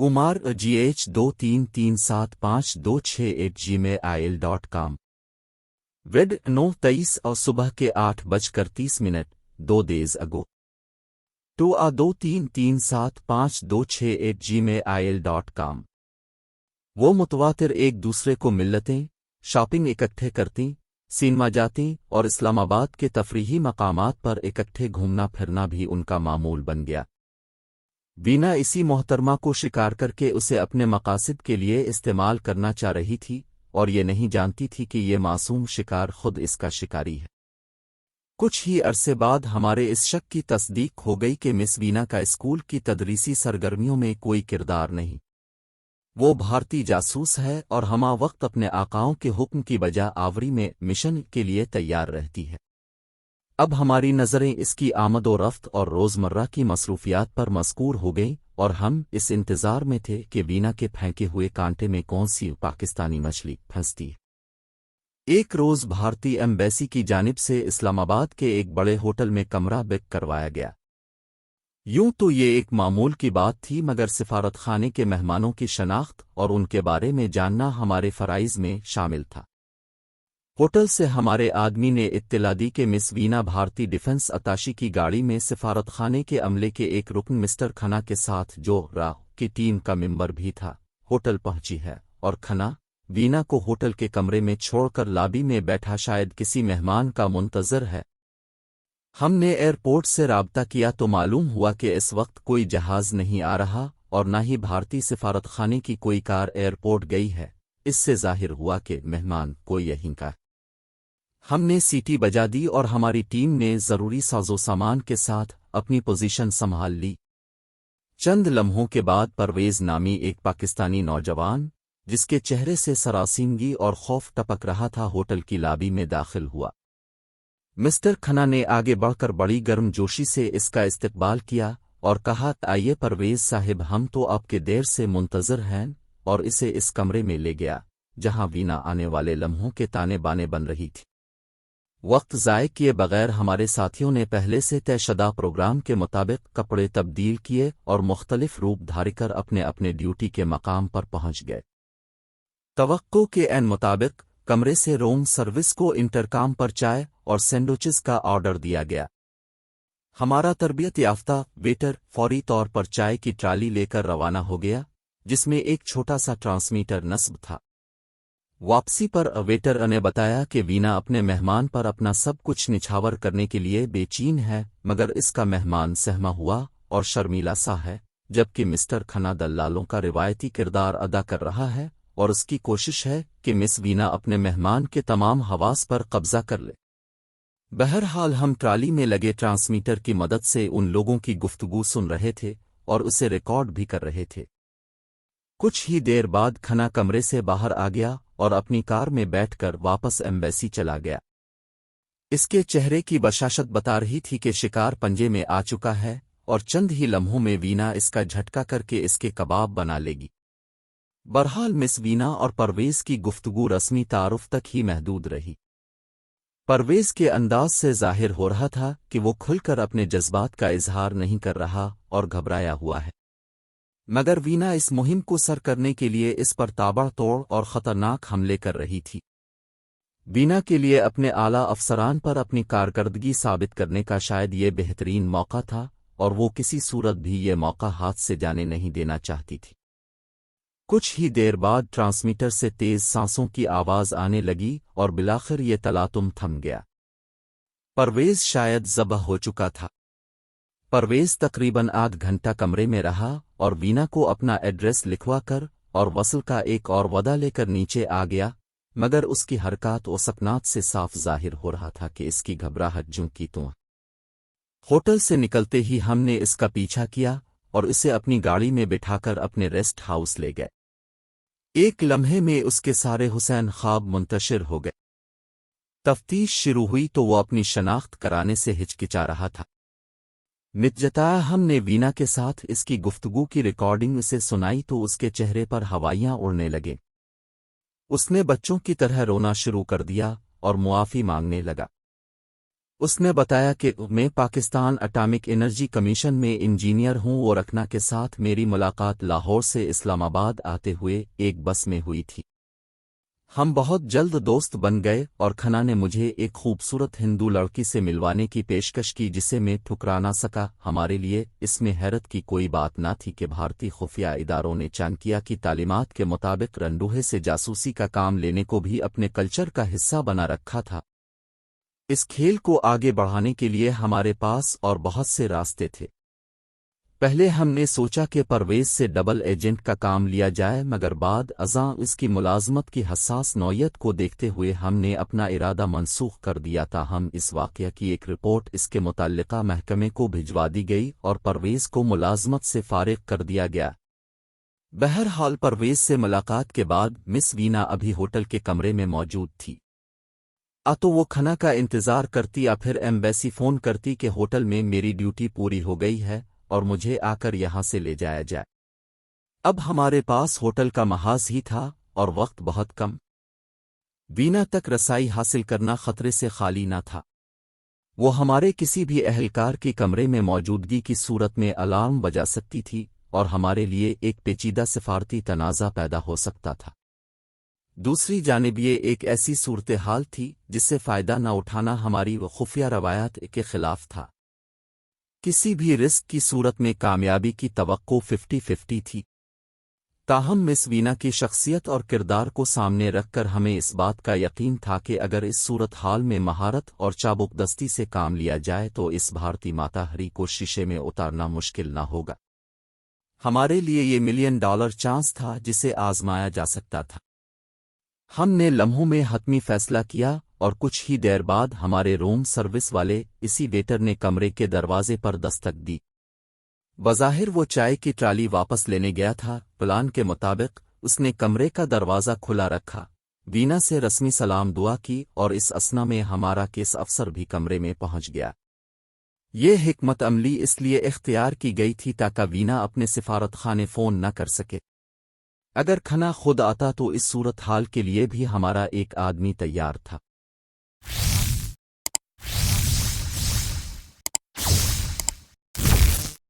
umar@gh23375226@gmail.com वेड 9:23 और सुबह के 8:30 2 days ago 2a23375226@gmail.com वो मुतवातिर एक दूसरे को मिलते शॉपिंग इकट्ठे करती सिनेमा जाती और इस्लामाबाद के तफरीही मकामात पर इकट्ठे घूमना फिरना भी उनका मामूल बन गया। वीना इसी मोहतरमा को शिकार करके उसे अपने मकासद के लिए इस्तेमाल करना चाह रही थी और ये नहीं जानती थी कि ये मासूम शिकार खुद इसका शिकारी है। कुछ ही अरसे बाद हमारे इस शक की तस्दीक हो गई कि मिस वीना का स्कूल की तदरीसी सरगर्मियों में कोई किरदार नहीं। वो भारतीय जासूस है और हमा वक्त अपने आकाओं के हुक्म की बजा आवरी में मिशन के लिए तैयार रहती है। अब हमारी नज़रें इसकी आमद व रफ्त और रोज़मर्रा की मसरूफियात पर मज़कूर हो गईं और हम इस इंतज़ार में थे कि वीना के फेंके हुए कांटे में कौन सी पाकिस्तानी मछली फंसती है। एक रोज़ भारतीय एम्बेसी की जानिब से इस्लामाबाद के एक बड़े होटल में कमरा बुक करवाया गया। यूं तो ये एक मामूल की बात थी, मगर सिफारत खाने के मेहमानों की शनाख्त और उनके बारे में जानना हमारे फ़राइज़ में शामिल था। होटल से हमारे आदमी ने इत्तला दी कि मिस वीना भारतीय डिफेंस अताशी की गाड़ी में सिफारत खाने के अमले के एक रुकन मिस्टर खन्ना के साथ, जो राह की टीम का मेंबर भी था, होटल पहुंची है और खन्ना वीना को होटल के कमरे में छोड़कर लॉबी में बैठा शायद किसी मेहमान का मुंतज़र है। हमने एयरपोर्ट से राब्ता किया तो मालूम हुआ कि इस वक्त कोई जहाज़ नहीं आ रहा और न ही भारतीय सिफारत खाने की कोई कार एयरपोर्ट गई है। इससे जाहिर हुआ कि मेहमान कोई यहीं का। हमने सीटी बजा दी और हमारी टीम ने ज़रूरी साजो सामान के साथ अपनी पोजीशन संभाल ली। चंद लम्हों के बाद परवेज़ नामी एक पाकिस्तानी नौजवान, जिसके चेहरे से सरासीनगी और खौफ टपक रहा था, होटल की लॉबी में दाखिल हुआ। मिस्टर खन्ना ने आगे बढ़कर बड़ी गर्मजोशी से इसका इस्तकबाल किया और कहा, आइए परवेज़ साहिब, हम तो आपके देर से मुंतज़र हैं, और इसे इस कमरे में ले गया जहां वीना आने वाले लम्हों के ताने बाने बन रही थी। वक्त ज़ाय किए बगैर हमारे साथियों ने पहले से तयशुदा प्रोग्राम के मुताबिक कपड़े तब्दील किए और मुख्तलिफ रूप धारिकर अपने अपने ड्यूटी के मकाम पर पहुंच गए। तवक्को के एन मुताबिक कमरे से रूम सर्विस को इंटरकॉम पर चाय और सैंडविचेस का ऑर्डर दिया गया। हमारा तरबियत याफ्ता वेटर फौरी तौर पर चाय की ट्राली लेकर रवाना हो गया, जिसमें एक छोटा सा ट्रांसमीटर नस्ब था। वापसी पर वेटर ने बताया कि वीना अपने मेहमान पर अपना सब कुछ निछावर करने के लिए बेचैन है, मगर इसका मेहमान सहमा हुआ और शर्मीला सा है, जबकि मिस्टर खन्ना दल्लालों का रिवायती किरदार अदा कर रहा है और उसकी कोशिश है कि मिस वीना अपने मेहमान के तमाम हवास पर कब्जा कर ले। बहरहाल हम ट्राली में लगे ट्रांसमीटर की मदद से उन लोगों की गुफ्तगू सुन रहे थे और उसे रिकॉर्ड भी कर रहे थे। कुछ ही देर बाद खन्ना कमरे से बाहर आ गया और अपनी कार में बैठकर वापस एम्बेसी चला गया। इसके चेहरे की बशाशत बता रही थी कि शिकार पंजे में आ चुका है और चंद ही लम्हों में वीना इसका झटका करके इसके कबाब बना लेगी। बहरहाल मिस वीना और परवेज़ की गुफ्तगू रस्मी तारुफ तक ही महदूद रही। परवेज़ के अंदाज से जाहिर हो रहा था कि वो खुलकर अपने जज्बात का इजहार नहीं कर रहा और घबराया हुआ है, मगर वीना इस मुहिम को सर करने के लिए इस पर ताबड़तोड़ और ख़तरनाक हमले कर रही थी। वीना के लिए अपने आला अफसरान पर अपनी कारकर्दगी साबित करने का शायद ये बेहतरीन मौका था और वो किसी सूरत भी ये मौका हाथ से जाने नहीं देना चाहती थी। कुछ ही देर बाद ट्रांसमीटर से तेज सांसों की आवाज़ आने लगी और बिलाखिर ये तलातुम थम गया। परवेज़ शायद ज़बह हो चुका था। परवेज़ तकरीबन आध घंटा कमरे में रहा और वीना को अपना एड्रेस लिखवाकर और वसल का एक और वदा लेकर नीचे आ गया, मगर उसकी हरकत व सकनात से साफ जाहिर हो रहा था कि इसकी घबराहट ज्यों की त्यों। होटल से निकलते ही हमने इसका पीछा किया और इसे अपनी गाड़ी में बिठाकर अपने रेस्ट हाउस ले गए। एक लम्हे में उसके सारे हुसैन ख्वाब मुंतशिर हो गए। तफ्तीश शुरू हुई तो वो अपनी शनाख्त कराने से हिचकिचा रहा था। निजताया हमने वीना के साथ इसकी गुफ्तगू की रिकॉर्डिंग उसे सुनाई तो उसके चेहरे पर हवाइयां उड़ने लगे। उसने बच्चों की तरह रोना शुरू कर दिया और मुआफ़ी मांगने लगा। اس نے بتایا کہ میں پاکستان اٹامک انرجی کمیشن میں انجینئر ہوں اور رکھنا کے ساتھ میری ملاقات لاہور سے اسلام آباد آتے ہوئے ایک بس میں ہوئی تھی۔ ہم بہت جلد دوست بن گئے اور کھنا نے مجھے ایک خوبصورت ہندو لڑکی سے ملوانے کی پیشکش کی جسے میں ٹھکرا نہ سکا۔ ہمارے لیے اس میں حیرت کی کوئی بات نہ تھی کہ بھارتی خفیہ اداروں نے چانکیہ کی تعلیمات کے مطابق رنڈوہے سے جاسوسی کا کام لینے کو بھی اپنے کلچر کا حصہ بنا رکھا تھا۔ اس کھیل کو آگے بڑھانے کے لیے ہمارے پاس اور بہت سے راستے تھے۔ پہلے ہم نے سوچا کہ پرویز سے ڈبل ایجنٹ کا کام لیا جائے، مگر بعد ازاں اس کی ملازمت کی حساس نوعیت کو دیکھتے ہوئے ہم نے اپنا ارادہ منسوخ کر دیا تھا۔ ہم اس واقعہ کی ایک رپورٹ اس کے متعلقہ محکمے کو بھجوا دی گئی اور پرویز کو ملازمت سے فارغ کر دیا گیا۔ بہرحال پرویز سے ملاقات کے بعد مس وینا ابھی ہوٹل کے کمرے میں موجود تھی۔ تو وہ کھنا کا انتظار کرتی یا پھر ایمبیسی فون کرتی کہ ہوٹل میں میری ڈیوٹی پوری ہو گئی ہے اور مجھے آ کر یہاں سے لے جایا جائے۔ اب ہمارے پاس ہوٹل کا محاذ ہی تھا اور وقت بہت کم۔ وینا تک رسائی حاصل کرنا خطرے سے خالی نہ تھا۔ وہ ہمارے کسی بھی اہلکار کی کمرے میں موجودگی کی صورت میں الارم بجا سکتی تھی اور ہمارے لیے ایک پیچیدہ سفارتی تنازع پیدا ہو سکتا تھا۔ دوسری جانب یہ ایک ایسی صورتحال تھی جس سے فائدہ نہ اٹھانا ہماری خفیہ روایات کے خلاف تھا۔ کسی بھی رسک کی صورت میں کامیابی کی توقع 50-50 تھی۔ تاہم مس وینا کی شخصیت اور کردار کو سامنے رکھ کر ہمیں اس بات کا یقین تھا کہ اگر اس صورتحال میں مہارت اور چابک دستی سے کام لیا جائے تو اس بھارتی ماتا ہری کو شیشے میں اتارنا مشکل نہ ہوگا۔ ہمارے لیے یہ $1 ملین چانس تھا جسے آزمایا جا سکتا تھا۔ ہم نے لمحوں میں حتمی فیصلہ کیا اور کچھ ہی دیر بعد ہمارے روم سروس والے اسی ویٹر نے کمرے کے دروازے پر دستک دی۔ بظاہر وہ چائے کی ٹرالی واپس لینے گیا تھا۔ پلان کے مطابق اس نے کمرے کا دروازہ کھلا رکھا، وینا سے رسمی سلام دعا کی اور اس اثنا میں ہمارا کیس افسر بھی کمرے میں پہنچ گیا۔ یہ حکمت عملی اس لیے اختیار کی گئی تھی تاکہ وینا اپنے سفارت خانے فون نہ کر سکے۔ اگر کھنا خود آتا تو اس صورتحال کے لیے بھی ہمارا ایک آدمی تیار تھا۔